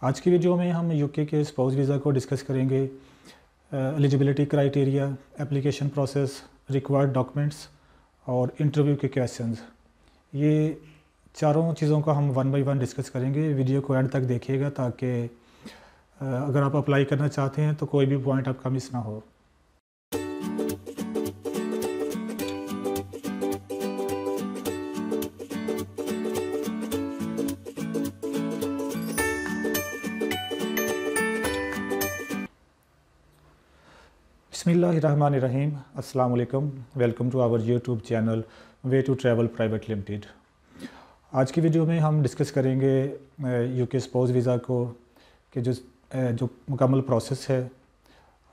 आज की वीडियो में हम यूके के स्पाउस वीज़ा को डिस्कस करेंगे। Eligibility criteria, application process, required documents और इंटरव्यू के क्वेश्चंस। ये चारों चीज़ों का हम वन बाय वन डिस्कस करेंगे। वीडियो को एंड तक देखिएगा ताकि अगर आप अप्लाई करना चाहते हैं तो कोई भी पॉइंट आपका मिस ना हो। बिस्मिल्लाहिर्रहमानिर्रहीम। अस्सलाम वालेकुम। Welcome to our YouTube channel way to travel private limited. आज की वीडियो में हम डिस्कस करेंगे यूके स्पाउस वीज़ा को कि जो मुकम्मल प्रोसेस है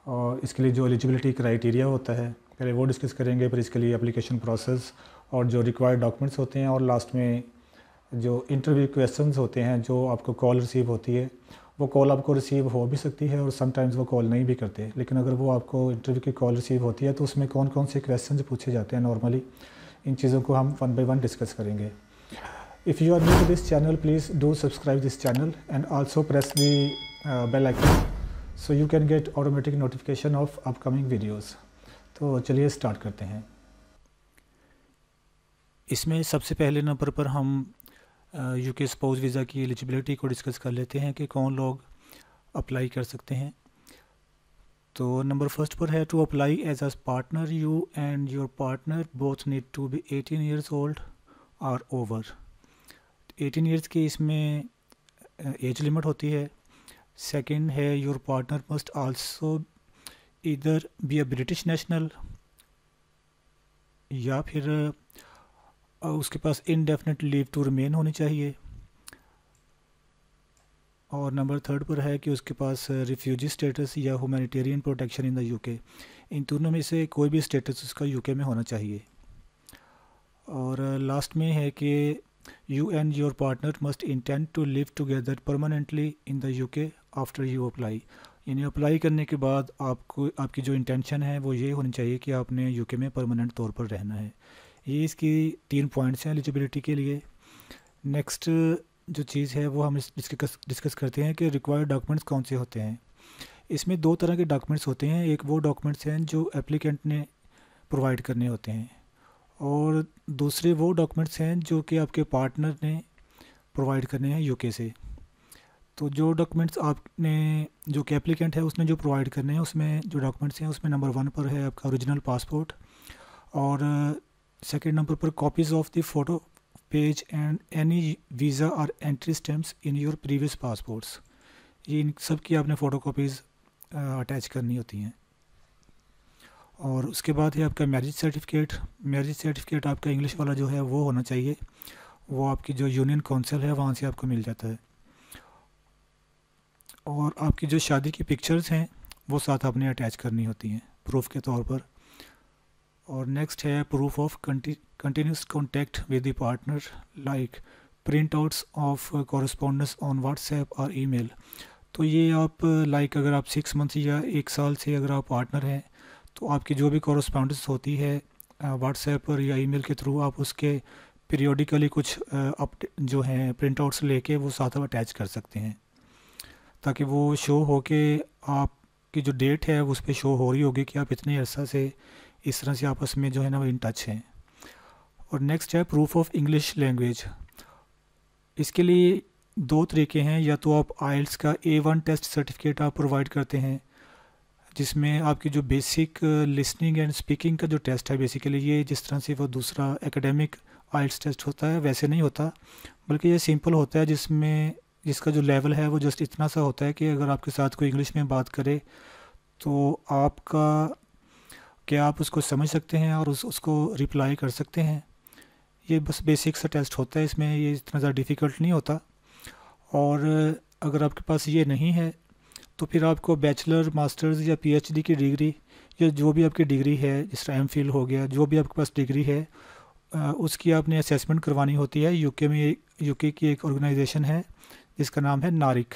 और इसके लिए जो एलिजिबिलिटी क्राइटेरिया होता है पहले वो डिस्कस करेंगे, फिर इसके लिए एप्लीकेशन प्रोसेस और जो रिक्वायर्ड डॉक्यूमेंट्स होते हैं, और लास्ट में जो इंटरव्यू क्वेश्चंस होते हैं जो आपको कॉल रिसीव होती है। वो कॉल आपको रिसीव हो भी सकती है और समटाइम्स वो कॉल नहीं भी करते, लेकिन अगर वो आपको इंटरव्यू की कॉल रिसीव होती है तो उसमें कौन कौन से क्वेश्चंस पूछे जाते हैं नॉर्मली, इन चीज़ों को हम वन बाय वन डिस्कस करेंगे। If you are new to this channel please do subscribe this channel and also press the bell icon so you can get automatic notification of upcoming videos. तो चलिए start करते हैं। इसमें सबसे पहले number पर हम यूके स्पाउस वीज़ा की एलिजिबिलिटी को डिस्कस कर लेते हैं कि कौन लोग अप्लाई कर सकते हैं। तो नंबर फर्स्ट पर है, to apply as a partner you and your partner both need to be 18 years old और ओवर। 18 ईयर्स की इसमें एज लिमिट होती है। सेकंड है, your partner must also either be a British national या फिर उसके पास इनडेफिनेट लीव टू रिमेन होनी चाहिए। और नंबर थर्ड पर है कि उसके पास रिफ्यूजी स्टेटस या humanitarian protection in the UK. इन दोनों में से कोई भी स्टेटस उसका यूके में होना चाहिए। और लास्ट में है कि you and your partner must intend to live together permanently in the UK after you apply. यानी अप्लाई करने के बाद आपकी जो इंटेंशन है वो ये होनी चाहिए कि आपने यूके में परमानेंट तौर पर रहना है। ये इसकी 3 पॉइंट्स हैं एलिजिबिलिटी के लिए। नेक्स्ट जो चीज़ है वो हम डिस्कस करते हैं कि रिक्वायर्ड डॉक्यूमेंट्स कौन से होते हैं। इसमें 2 तरह के डॉक्यूमेंट्स होते हैं। एक वो डॉक्यूमेंट्स हैं जो एप्लीकेंट ने प्रोवाइड करने होते हैं और दूसरे वो डॉक्यूमेंट्स हैं जो कि आपके पार्टनर ने प्रोवाइड करने हैं यूके से। तो जो डॉक्यूमेंट्स आपने जो कि एप्लीकेंट है उसने जो प्रोवाइड करने हैं उसमें जो डॉक्यूमेंट्स हैं उसमें नंबर 1 पर है आपका ओरिजिनल पासपोर्ट और सेकेंड नंबर पर copies of the photo page and any visa और entry stamps in your previous passports. ये इन सब की आपने फ़ोटो कॉपीज़ अटैच करनी होती हैं। और उसके बाद है आपका मैरिज सर्टिफिकेट। मैरिज सर्टिफिकेट आपका इंग्लिश वाला जो है वो होना चाहिए। वो आपकी जो यूनियन काउंसिल है वहाँ से आपको मिल जाता है। और आपकी जो शादी की पिक्चर्स हैं वो साथ आपने अटैच करनी होती हैं प्रूफ के तौर पर। और नेक्स्ट है proof of continuous contact with the partner like print outs of correspondence on WhatsApp और ईमेल। तो ये आप अगर आप 6 मंथ्स या 1 साल से अगर आप पार्टनर हैं तो आपकी जो भी कॉरस्पॉन्डेंस होती है व्हाट्सएप पर या ईमेल के थ्रू आप उसके पीरियोडिकली कुछ जो हैं प्रिंट आउट्स लेके वो साथ आप अटैच कर सकते हैं ताकि वो शो हो के आपकी जो डेट है उस पर शो हो रही होगी कि आप इतने अर्सा से इस तरह से आपस में जो है ना वो इन टच हैं। और नेक्स्ट है प्रूफ ऑफ इंग्लिश लैंग्वेज। इसके लिए 2 तरीके हैं, या तो आप आइल्स का A1 टेस्ट सर्टिफिकेट आप प्रोवाइड करते हैं जिसमें आपकी जो बेसिक लिसनिंग एंड स्पीकिंग का जो टेस्ट है बेसिकली ये जिस तरह से वो दूसरा एकेडमिक आइल्स टेस्ट होता है वैसे नहीं होता, बल्कि ये सिंपल होता है जिसका जो लेवल है वो जस्ट इतना सा होता है कि अगर आपके साथ कोई इंग्लिश में बात करे तो आप उसको समझ सकते हैं और उसको रिप्लाई कर सकते हैं। ये बस बेसिक सा टेस्ट होता है, इसमें ये इतना ज़्यादा डिफ़िकल्ट नहीं होता। और अगर आपके पास ये नहीं है तो फिर आपको बैचलर, मास्टर्स या PhD की डिग्री या जो भी आपकी डिग्री है, जिस तरह MPhil हो गया, जो भी आपके पास डिग्री है उसकी आपने असेसमेंट करवानी होती है। यूके की एक ऑर्गेनाइजेशन है जिसका नाम है नारिक।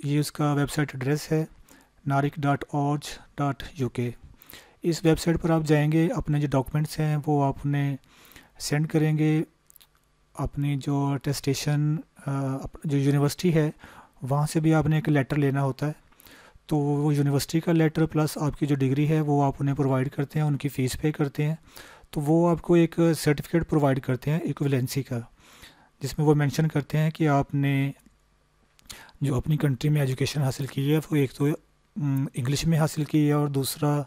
ये उसका वेबसाइट एड्रेस है narik.org.uk। इस वेबसाइट पर आप जाएंगे, अपने जो डॉक्यूमेंट्स हैं वो आपने सेंड करेंगे, अपनी जो अटेस्टेशन जो यूनिवर्सिटी है वहाँ से भी आपने एक लेटर लेना होता है। तो वो यूनिवर्सिटी का लेटर प्लस आपकी जो डिग्री है वो आप उन्हें प्रोवाइड करते हैं, उनकी फ़ीस पे करते हैं। तो वो आपको एक सर्टिफिकेट प्रोवाइड करते हैं इक्विवेलेंसी का, जिसमें वो मेंशन करते हैं कि आपने जो अपनी कंट्री में एजुकेशन हासिल की है वो एक तो इंग्लिश में हासिल की है, और दूसरा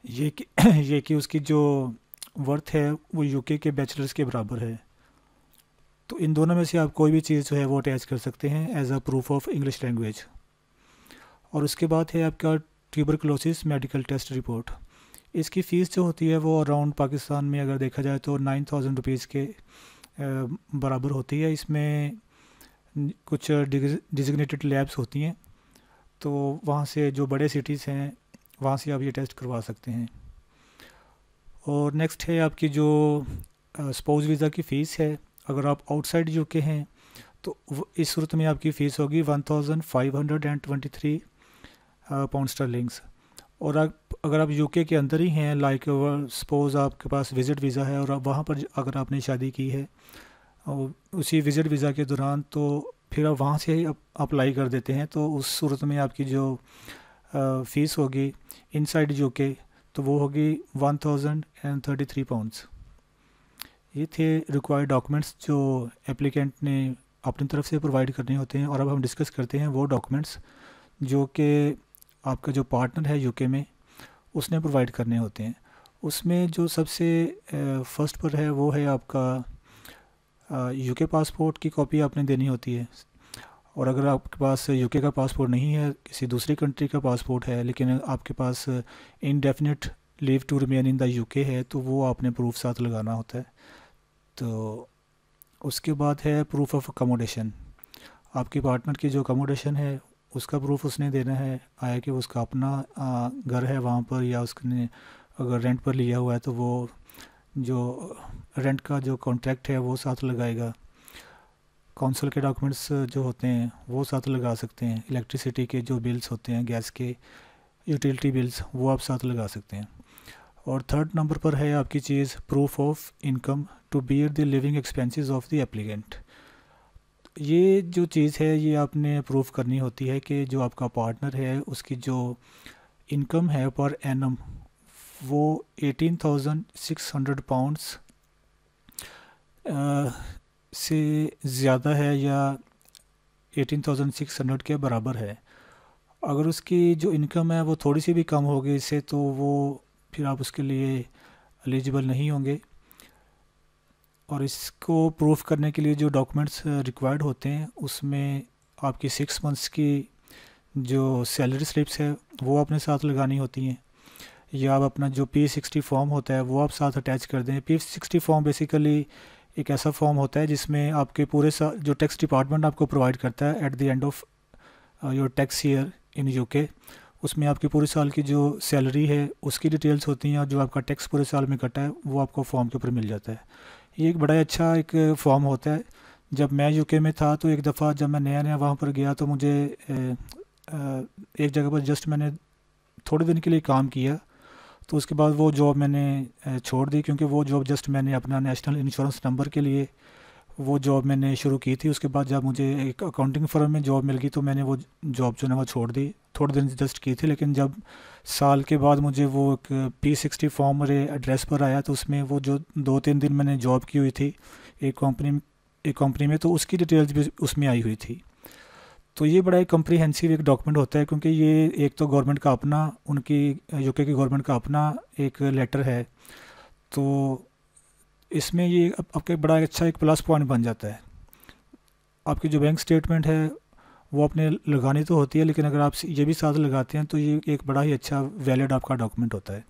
ये कि ये कि उसकी जो वर्थ है वो यूके के बैचलर्स के बराबर है। तो इन दोनों में से आप कोई भी चीज़ जो है वो अटैच कर सकते हैं as a proof of English language. और उसके बाद है आपका ट्यूबरकुलोसिस मेडिकल टेस्ट रिपोर्ट। इसकी फ़ीस जो होती है वो अराउंड पाकिस्तान में अगर देखा जाए तो 9,000 रुपीज़ के बराबर होती है। इसमें कुछ डिजिग्नेटेड लैब्स होती हैं, तो वहाँ से जो बड़े सिटीज़ हैं वहाँ से आप ये टेस्ट करवा सकते हैं। और नेक्स्ट है आपकी जो स्पाउस वीज़ा की फ़ीस है। अगर आप आउटसाइड यूके हैं तो इस सूरत में आपकी फ़ीस होगी 1,523 पाउंड स्टर्लिंग्स। और अगर आप यूके के अंदर ही हैं, लाइक सपोज़ आपके पास विज़िट वीज़ा है और वहाँ पर अगर आपने शादी की है और उसी विज़िट वीज़ा के दौरान, तो फिर आप वहाँ से ही अप्लाई कर देते हैं, तो उस सूरत में आपकी जो फ़ीस होगी इनसाइड यूके तो वो होगी 1,033 पाउंड्स। ये थे रिक्वायर्ड डॉक्यूमेंट्स जो एप्लीकेंट ने अपनी तरफ से प्रोवाइड करने होते हैं। और अब हम डिस्कस करते हैं वो डॉक्यूमेंट्स जो कि आपका जो पार्टनर है यूके में उसने प्रोवाइड करने होते हैं। उसमें जो सबसे फर्स्ट पर है वो है आपका यूके पासपोर्ट की कॉपी आपने देनी होती है। और अगर आपके पास यूके का पासपोर्ट नहीं है, किसी दूसरी कंट्री का पासपोर्ट है, लेकिन आपके पास indefinite leave to remain in the UK है, तो वो आपने प्रूफ साथ लगाना होता है। तो उसके बाद है प्रूफ ऑफ अकोमोडेशन। आपके पार्टनर की जो अकोमोडेशन है उसका प्रूफ उसने देना है, आया कि उसका अपना घर है वहाँ पर, या उसने अगर रेंट पर लिया हुआ है तो वो जो रेंट का जो कॉन्ट्रैक्ट है वो साथ लगाएगा। काउंसिल के डॉक्यूमेंट्स जो होते हैं वो साथ लगा सकते हैं। इलेक्ट्रिसिटी के जो बिल्स होते हैं, गैस के, यूटिलिटी बिल्स, वो आप साथ लगा सकते हैं। और थर्ड नंबर पर है आपकी चीज़ proof of income to bear the living expenses of the applicant. ये जो चीज़ है ये आपने प्रूफ करनी होती है कि जो आपका पार्टनर है उसकी जो इनकम है पर एनम वो 18,600 पाउंड्स से ज़्यादा है या 18,600 के बराबर है। अगर उसकी जो इनकम है वो थोड़ी सी भी कम होगी इससे, तो वो फिर आप उसके लिए एलिजिबल नहीं होंगे। और इसको प्रूफ करने के लिए जो डॉक्यूमेंट्स रिक्वायर्ड होते हैं उसमें आपकी 6 मंथ्स की जो सैलरी स्लिप्स है वो अपने साथ लगानी होती हैं, या आप अपना जो P60 फॉर्म होता है वो आप साथ अटैच कर दें। P60 फॉर्म बेसिकली एक ऐसा फॉर्म होता है जिसमें आपके पूरे जो टैक्स डिपार्टमेंट आपको प्रोवाइड करता है at the end of your tax year in UK, उसमें आपकी पूरे साल की जो सैलरी है उसकी डिटेल्स होती हैं, और जो आपका टैक्स पूरे साल में कटा है वो आपको फॉर्म के ऊपर मिल जाता है। ये एक बड़ा अच्छा एक फॉर्म होता है। जब मैं यूके में था तो एक दफ़ा जब मैं नया नया वहाँ पर गया तो मुझे एक जगह पर जस्ट मैंने थोड़े दिन के लिए काम किया, तो उसके बाद वो जॉब मैंने छोड़ दी, क्योंकि वो जॉब जस्ट मैंने अपना नेशनल इंश्योरेंस नंबर के लिए वो जॉब मैंने शुरू की थी। उसके बाद जब मुझे एक अकाउंटिंग फर्म में जॉब मिल गई तो मैंने वो जॉब जो है वो छोड़ दी। थोड़े दिन जस्ट की थी, लेकिन जब साल के बाद मुझे वो एक P60 फॉर्म मेरे एड्रेस पर आया तो उसमें वो जो 2-3 दिन मैंने जॉब की हुई थी एक कंपनी में, तो उसकी डिटेल्स भी उसमें आई हुई थी। तो ये बड़ा एक कम्प्रीहेंसिव एक डॉक्यूमेंट होता है, क्योंकि ये एक तो गवर्नमेंट का अपना, उनकी यूके की गवर्नमेंट का अपना एक लेटर है, तो इसमें ये आपके बड़ा अच्छा एक प्लस पॉइंट बन जाता है। आपकी जो बैंक स्टेटमेंट है वो आपने लगानी तो होती है, लेकिन अगर आप ये भी साथ लगाते हैं तो ये एक बड़ा ही अच्छा वैलिड आपका डॉक्यूमेंट होता है।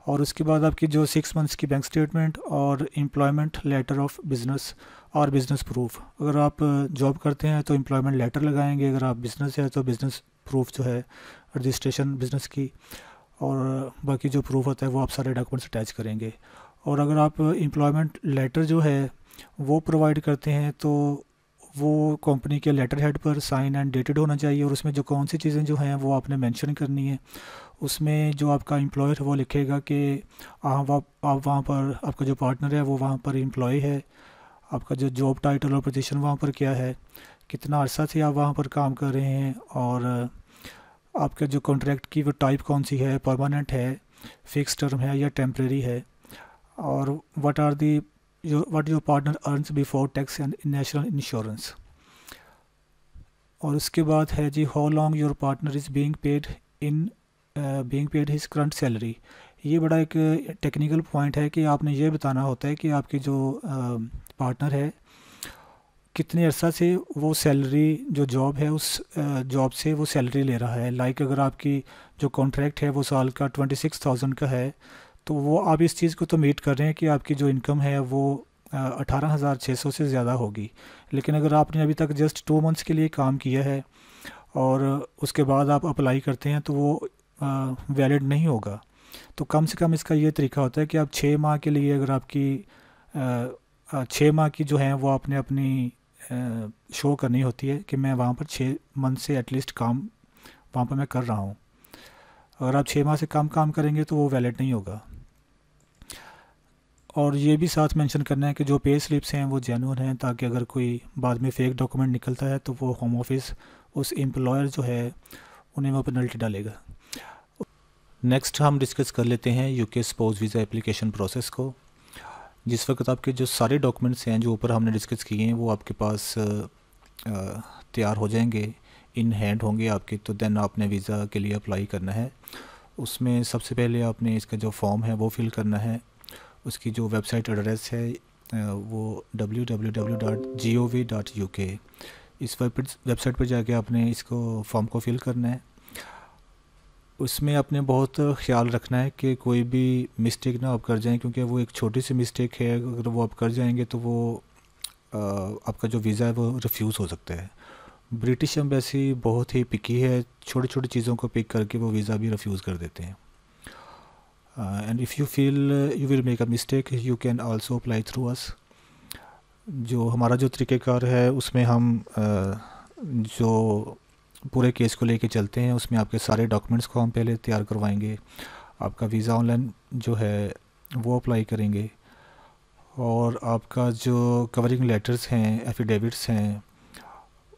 और उसके बाद आपकी जो 6 मंथ्स की बैंक स्टेटमेंट और एम्प्लॉयमेंट लेटर ऑफ बिज़नेस और बिज़नेस प्रूफ। अगर आप जॉब करते हैं तो एम्प्लॉयमेंट लेटर लगाएंगे, अगर आप बिज़नेस है तो बिज़नेस प्रूफ जो है रजिस्ट्रेशन बिज़नेस की, और बाकी जो प्रूफ होता है वो आप सारे डॉक्यूमेंट्स अटैच करेंगे। और अगर आप एम्प्लॉयमेंट लेटर जो है वो प्रोवाइड करते हैं तो वो कंपनी के लेटर हेड पर साइन एंड डेटेड होना चाहिए, और उसमें जो कौन सी चीज़ें जो हैं वो आपने मेंशन करनी है। उसमें जो आपका एम्प्लॉयर है वो लिखेगा कि आप वहाँ पर, आपका जो पार्टनर है वो वहाँ पर एम्प्लॉय है, आपका जो जॉब टाइटल और पोजीशन वहाँ पर क्या है, कितना अर्सा से आप वहाँ पर काम कर रहे हैं, और आपका जो कॉन्ट्रैक्ट की वो टाइप कौन सी है, परमानेंट है, फिक्स टर्म है या टेम्प्रेरी है, और what your partner earns before tax and national insurance. और उसके बाद है जी how long your partner is being paid his current salary. ये बड़ा एक टेक्निकल पॉइंट है कि आपने ये बताना होता है कि आपकी जो पार्टनर है कितने अरसा से वो सैलरी, जो जॉब है उस जॉब से वो सैलरी ले रहा है। लाइक अगर आपकी जो कॉन्ट्रैक्ट है वो साल का 26,000 का है, तो वो आप इस चीज़ को तो मीट कर रहे हैं कि आपकी जो इनकम है वो 18,600 से ज़्यादा होगी। लेकिन अगर आपने अभी तक जस्ट 2 मंथ्स के लिए काम किया है और उसके बाद आप अप्लाई करते हैं तो वो वैलिड नहीं होगा। तो कम से कम इसका ये तरीका होता है कि आप 6 माह के लिए, अगर आपकी 6 माह की जो है वो आपने अपनी शो करनी होती है कि मैं वहाँ पर 6 मंथ से एटलीस्ट काम वहाँ पर मैं कर रहा हूँ। अगर आप 6 माह से कम काम करेंगे तो वो वैलिड नहीं होगा। और ये भी साथ मेंशन करना है कि जो पे स्लिप्स हैं वो जेन्युइन हैं, ताकि अगर कोई बाद में फेक डॉक्यूमेंट निकलता है तो वो होम ऑफिस उस एम्प्लॉयर जो है उन्हें वो पेनल्टी डालेगा। नेक्स्ट हम डिस्कस कर लेते हैं UK spouse visa application process को। जिस वक्त आपके जो सारे डॉक्यूमेंट्स हैं जो ऊपर हमने डिस्कस किए हैं वो आपके पास तैयार हो जाएंगे, इन हैंड होंगे आपके, तो देन आपने वीज़ा के लिए अप्लाई करना है। उसमें सबसे पहले आपने इसका जो फॉर्म है वो फिल करना है। उसकी जो वेबसाइट एड्रेस है वो www.gov.uk, इस वेबसाइट पर जाके आपने इसको फॉर्म को फिल करना है। उसमें आपने बहुत ख्याल रखना है कि कोई भी मिस्टेक ना आप कर जाएं, क्योंकि वो एक छोटी सी मिस्टेक है, अगर वो आप कर जाएंगे तो वो आपका जो वीज़ा है वो रिफ्यूज़ हो सकता है। ब्रिटिश एम्बेसी बहुत ही पिकी है, छोटी छोटी चीज़ों को पिक करके वो वीज़ा भी रिफ्यूज़ कर देते हैं। And if you feel you will make a mistake you can also apply through us. जो हमारा जो तरीक़ेकार है उसमें हम जो पूरे केस को लेके चलते हैं, उसमें आपके सारे डॉक्यूमेंट्स को हम पहले तैयार करवाएंगे, आपका वीज़ा ऑनलाइन जो है वो अप्लाई करेंगे, और आपका जो कवरिंग लेटर्स हैं, एफिडेविट्स हैं,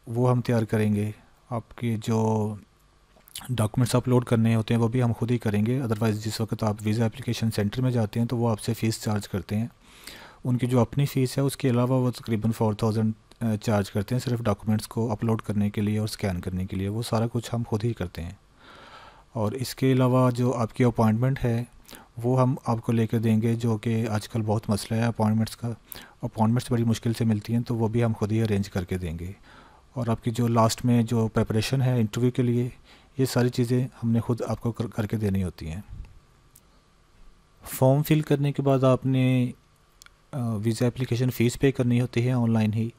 वो हम तैयार करेंगे। आपके जो डॉक्यूमेंट्स अपलोड करने होते हैं वो भी हम खुद ही करेंगे। अदरवाइज़ जिस वक्त आप वीज़ा एप्लीकेशन सेंटर में जाते हैं तो वो आपसे फ़ीस चार्ज करते हैं। उनकी जो अपनी फ़ीस है उसके अलावा वो तकरीबन 4,000 चार्ज करते हैं सिर्फ डॉक्यूमेंट्स को अपलोड करने के लिए और स्कैन करने के लिए। वो सारा कुछ हम खुद ही करते हैं। और इसके अलावा जो आपकी अपॉइंटमेंट है वो हम आपको लेकर देंगे, जो कि आजकल बहुत मसला है अपॉइंटमेंट्स का। अपॉइंटमेंट्स बड़ी मुश्किल से मिलती हैं, तो वो भी हम खुद ही अरेंज करके देंगे। और आपकी जो लास्ट में जो प्रिपरेशन है इंटरव्यू के लिए, ये सारी चीज़ें हमने खुद आपको करके देनी होती हैं। फॉर्म फिल करने के बाद आपने वीज़ा एप्लीकेशन फ़ीस पे करनी होती है ऑनलाइन ही,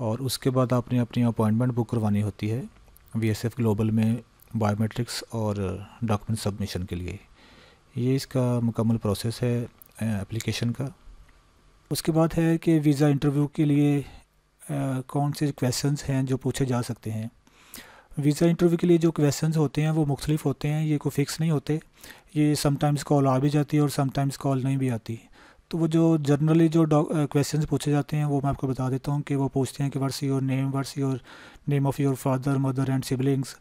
और उसके बाद आपने अपनी अपॉइंटमेंट बुक करवानी होती है VSF ग्लोबल में बायोमेट्रिक्स और डॉक्यूमेंट सबमिशन के लिए। ये इसका मुकम्मल प्रोसेस है एप्लीकेशन का। उसके बाद है कि वीज़ा इंटरव्यू के लिए कौन से क्वेश्चंस हैं जो पूछे जा सकते हैं। वीज़ा इंटरव्यू के लिए जो क्वेश्चंस होते हैं वो मुख्तलिफ होते हैं, ये कोई फ़िक्स नहीं होते। ये समटाइम्स कॉल आ भी जाती है और समटाइम्स कॉल नहीं भी आती। तो वो जो जनरली जो क्वेश्चंस पूछे जाते हैं वो मैं आपको बता देता हूँ कि वो पूछते हैं कि what's your name of your father, mother and siblings,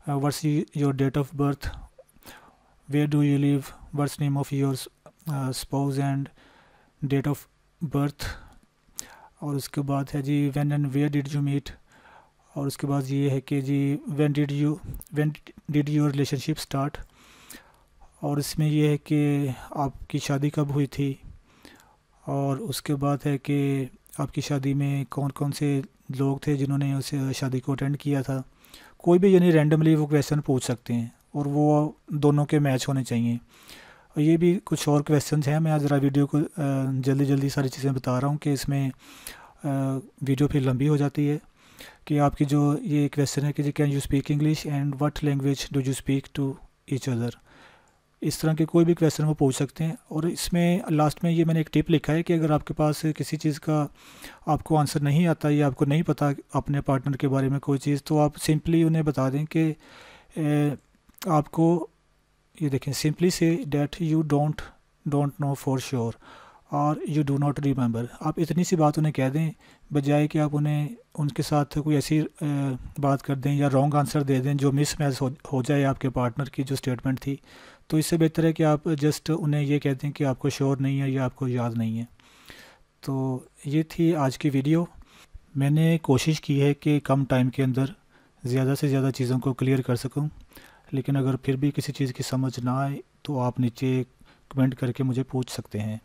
what's your date of birth, where do you live, what's name of your spouse and date of birth. और उसके बाद है जी when and where did you meet. और उसके बाद ये है कि जी when did your relationship start. और इसमें यह है कि आपकी शादी कब हुई थी। और उसके बाद है कि आपकी शादी में कौन कौन से लोग थे जिन्होंने उस शादी को अटेंड किया था। कोई भी यानी रैंडमली वो क्वेश्चन पूछ सकते हैं और वो दोनों के मैच होने चाहिए। और ये भी कुछ और क्वेश्चंस हैं, मैं ज़रा वीडियो को जल्दी सारी चीज़ें बता रहा हूँ कि इसमें वीडियो फिर लंबी हो जाती है। कि आपकी जो ये क्वेश्चन है कि जी can you speak English and what language do you speak to each other. इस तरह के कोई भी क्वेश्चन वो पूछ सकते हैं। और इसमें लास्ट में ये मैंने एक टिप लिखा है कि अगर आपके पास किसी चीज़ का आपको आंसर नहीं आता या आपको नहीं पता अपने पार्टनर के बारे में कोई चीज़, तो आप सिंपली उन्हें बता दें कि आपको ये देखें, simply say that you don't know for sure. और यू डू नॉट रिमेंबर। आप इतनी सी बात उन्हें कह दें, बजाय कि आप उन्हें उनके साथ कोई ऐसी बात कर दें या रॉन्ग आंसर दे दें जो मिसमैच हो जाए आपके पार्टनर की जो स्टेटमेंट थी। तो इससे बेहतर है कि आप जस्ट उन्हें ये कह दें कि आपको श्योर नहीं है या आपको याद नहीं है। तो ये थी आज की वीडियो। मैंने कोशिश की है कि कम टाइम के अंदर ज़्यादा से ज़्यादा चीज़ों को क्लियर कर सकूं, लेकिन अगर फिर भी किसी चीज़ की समझ ना आए तो आप नीचे कमेंट करके मुझे पूछ सकते हैं।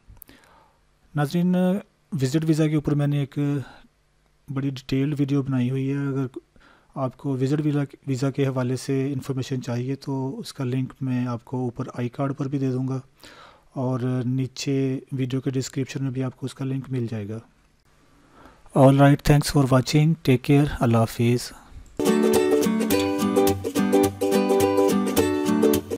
नाज़रीन, विज़िट वीज़ा के ऊपर मैंने एक बड़ी डिटेल्ड वीडियो बनाई हुई है। अगर आपको विज़िट वीज़ा के हवाले से इन्फॉर्मेशन चाहिए तो उसका लिंक मैं आपको ऊपर आई कार्ड पर भी दे दूँगा और नीचे वीडियो के डिस्क्रिप्शन में भी आपको उसका लिंक मिल जाएगा। All right, thanks for watching, take care, अल्लाह हाफिज़।